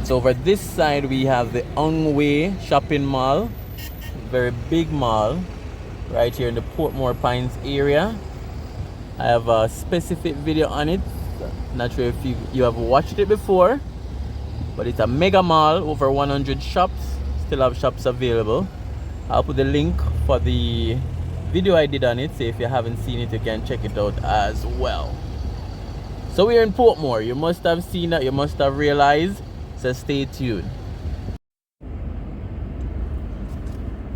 Alright, so over this side we have the Ongway shopping mall. Very big mall right here in the Portmore Pines area. I have a specific video on it. Not sure if you have watched it before, but it's a mega mall, over 100 shops. Still have shops available. I'll put the link for the video I did on it, so if you haven't seen it, you can check it out as well. So we're in Portmore. You must have seen that, you must have realized, so stay tuned.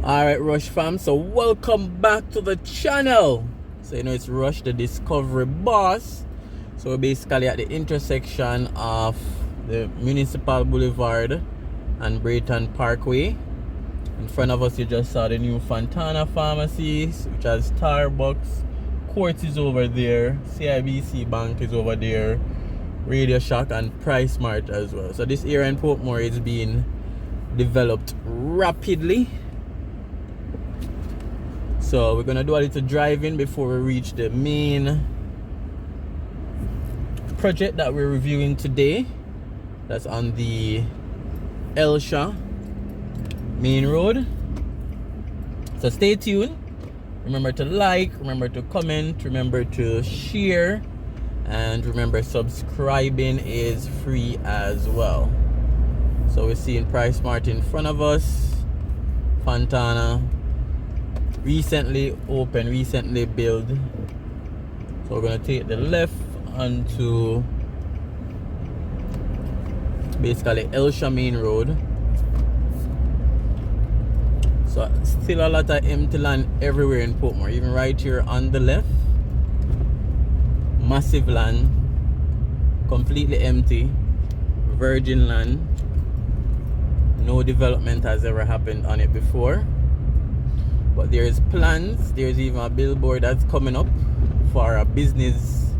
Alright, Rush fam, so welcome back to the channel. So you know it's Rush, the Discovery Boss. So we're basically at the intersection of the Municipal Boulevard and Brayton Parkway. In front of us you just saw the new Fontana Pharmacy, which has Starbucks. Quartz is over there, CIBC Bank is over there, Radio Shack and Price Mart as well. So this area in Portmore is being developed rapidly. So we're gonna do a little driving before we reach the main project that we're reviewing today. That's on the Hellshire main road. So stay tuned. Remember to like, remember to comment, remember to share, and remember subscribing is free as well. So we're seeing Price Mart in front of us. Fontana, recently opened, recently built. So we're gonna take the left onto basically Hellshire main road. So still a lot of empty land everywhere in Portmore, even right here on the left. Massive land, completely empty, virgin land. No development has ever happened on it before. But there's plans, there's even a billboard that's coming up for a business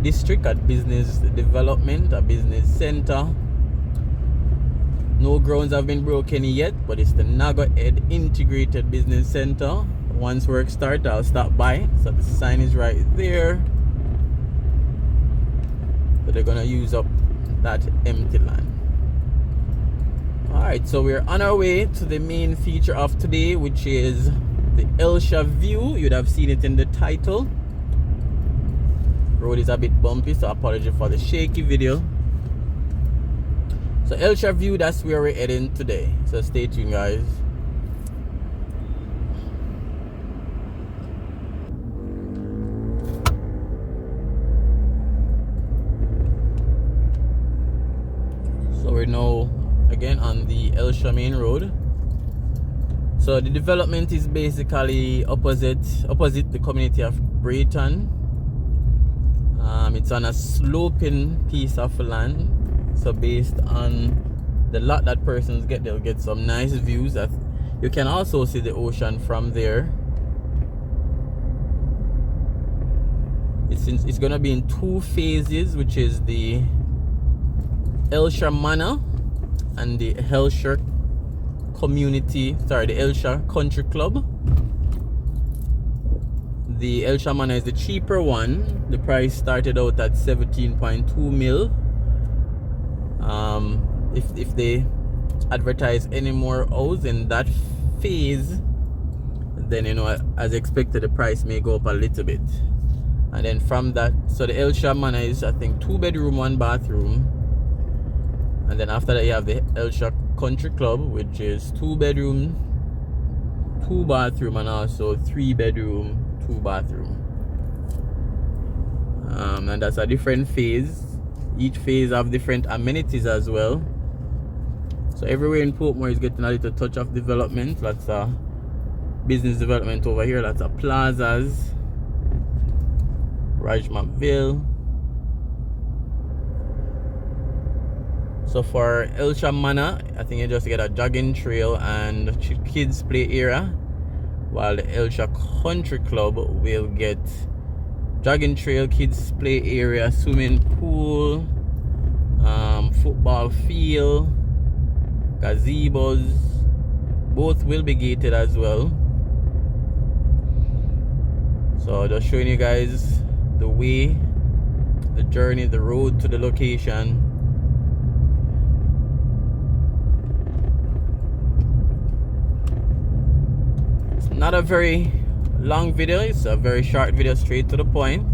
district, a business development, a business center. No grounds have been broken yet, but it's the Nago Head Integrated Business Center. Once work starts, I'll stop by. So the sign is right there. So they're gonna use up that empty land. Alright, so we're on our way to the main feature of today, which is the Hellshire View. You'd have seen it in the title. Road is a bit bumpy, so apology for the shaky video. So Hellshire View, that's where we're heading today. So stay tuned, guys. So we're now again on the Hellshire main road. So the development is basically opposite the community of Brayton. It's on a sloping piece of land. So based on the lot that persons get, they'll get some nice views. That you can also see the ocean from there. It's gonna be in two phases, which is the Hellshire Manor and the Hellshire the Hellshire Country Club. The Hellshire Manor is the cheaper one. The price started out at 17.2 mil. If they advertise any more hours in that phase, then you know, as expected, the price may go up a little bit. And then from that, so the Hellshire Manor is, I think, 2-bedroom, 1 bathroom. And then after that you have the Hellshire Country Club, which is 2-bedroom, 2 bathroom, and also 3-bedroom, 2 bathroom. And that's a different phase. Each phase have different amenities as well. So everywhere in Portmore is getting a little touch of development. Lots of business development over here. Lots of plazas. Rajmaville. So for Hellshire Manor, I think you just get a jogging trail and kids play area, while the Hellshire Country Club will get jogging trail, kids play area, swimming pool, football field, gazebos. Both will be gated as well. So just showing you guys the way, the journey, the road to the location. Not a very long video, it's a very short video, straight to the point.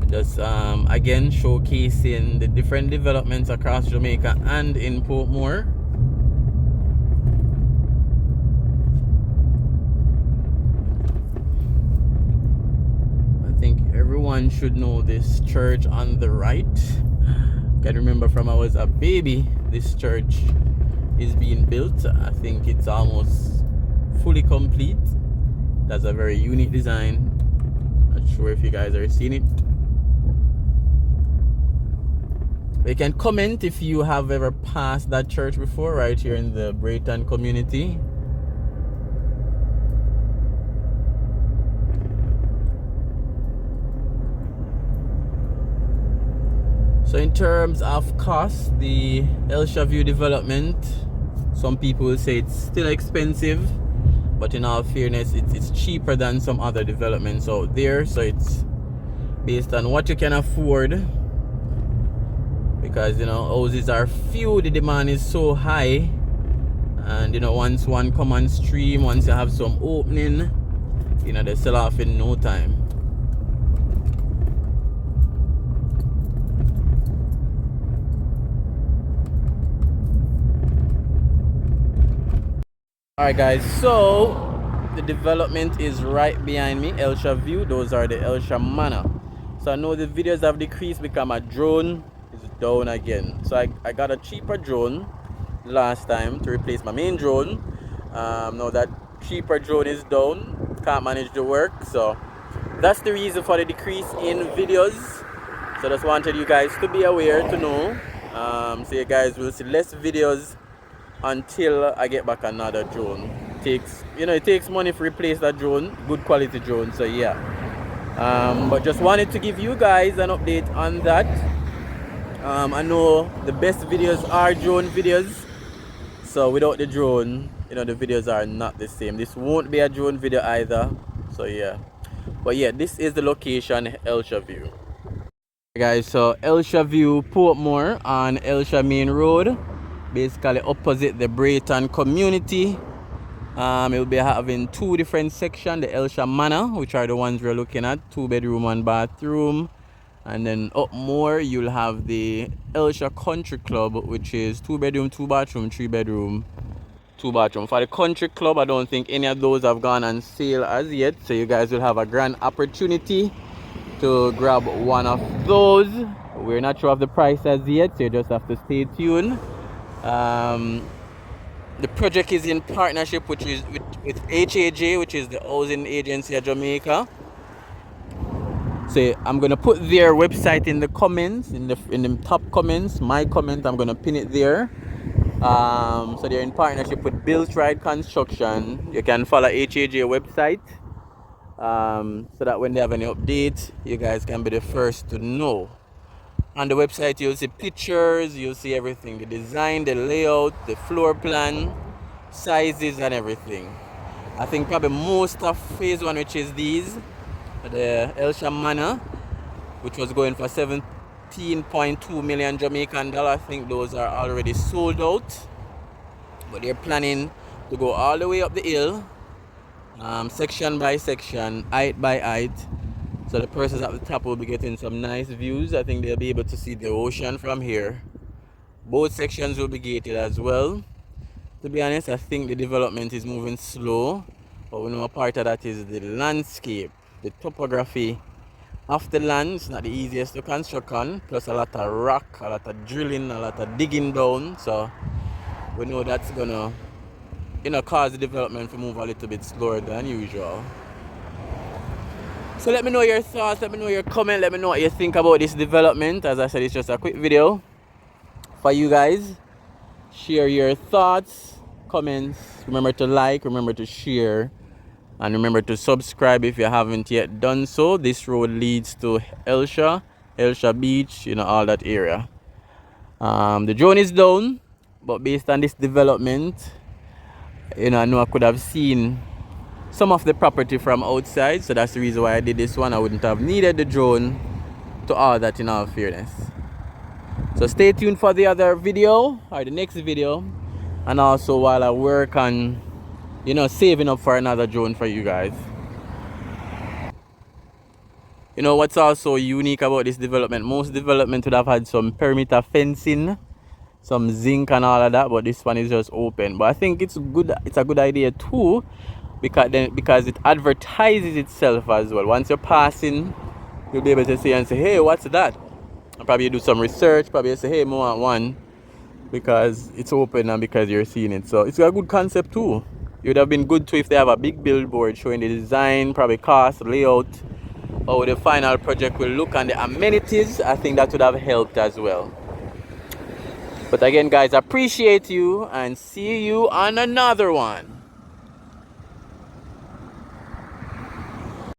Just again showcasing the different developments across Jamaica and in Portmore. I think everyone should know this church on the right. I can remember from I was a baby, this church is being built. I think it's almost fully complete. That's a very unique design. Not sure if you guys are seeing it. You can comment if you have ever passed that church before, right here in the Brayton community. So in terms of cost, the Hellshire View development, some people will say it's still expensive, but in all fairness, it's cheaper than some other developments out there. So it's based on what you can afford. Because houses are few, the demand is so high, and once one come on stream, once you have some opening, they sell off in no time. Alright guys, so the development is right behind me, Hellshire View. Those are the Hellshire Manor. So I know the videos have decreased because my drone down again. So I got a cheaper drone last time to replace my main drone. Now that cheaper drone is down, can't manage the work, so that's the reason for the decrease in videos. So just wanted you guys to be aware, to know. So you guys will see less videos until I get back another drone. It takes money to replace that drone, good quality drone. So yeah, but just wanted to give you guys an update on that. I know the best videos are drone videos, so without the drone, the videos are not the same. This won't be a drone video either, so yeah. But yeah, this is the location, Hellshire View. Guys, so Hellshire View, Portmore on Hellshire Main Road, basically opposite the Brayton community. It will be having two different sections, the Hellshire Manor, which are the ones we're looking at, 2-bedroom, 1-bathroom. And then up more, you'll have the Hellshire Country Club, which is 2-bedroom, 2-bathroom, 3-bedroom, 2-bathroom. For the Country Club, I don't think any of those have gone on sale as yet. So you guys will have a grand opportunity to grab one of those. We're not sure of the price as yet, so you just have to stay tuned. The project is in partnership with HAJ, which is the Housing Agency of Jamaica. So I'm gonna put their website in the comments, in the top comments. My comment, I'm gonna pin it there. So they're in partnership with Built Right Construction. You can follow HAJ website, so that when they have any update, you guys can be the first to know. On the website, you'll see pictures, you'll see everything, the design, the layout, the floor plan, sizes, and everything. I think probably most of phase 1, which is these, the Hellshire Manor, which was going for 17.2 million Jamaican dollar. I think those are already sold out, but they're planning to go all the way up the hill, section by section, height by height. So the persons at the top will be getting some nice views. I think they'll be able to see the ocean from here. Both sections will be gated as well. To be honest, I think the development is moving slow, but we know a part of that is the landscape. The topography of the land is not the easiest to construct on, plus a lot of rock, a lot of drilling, a lot of digging down. So we know that's gonna cause the development to move a little bit slower than usual. So let me know your thoughts, let me know your comment, let me know what you think about this development. As I said, it's just a quick video for you guys. Share your thoughts, comments. Remember to like, remember to share, and remember to subscribe if you haven't yet done so. This road leads to Hellshire Beach, all that area. The drone is down, but based on this development, I know I could have seen some of the property from outside, so that's the reason why I did this one. I wouldn't have needed the drone to all that, in all fairness. So stay tuned for the other video, or the next video. And also while I work on you know, saving up for another drone for you guys. You know what's also unique about this development? Most development would have had some perimeter fencing, some zinc and all of that, but this one is just open. But I think it's good. It's a good idea too, because it advertises itself as well. Once you're passing, you'll be able to see and say, hey, what's that? And probably do some research. Probably say, hey, I want one, because it's open and because you're seeing it. So it's a good concept too. It would have been good too if they have a big billboard showing the design, probably cost, layout, how the final project will look, and the amenities. I think that would have helped as well. But again, guys, appreciate you and see you on another one.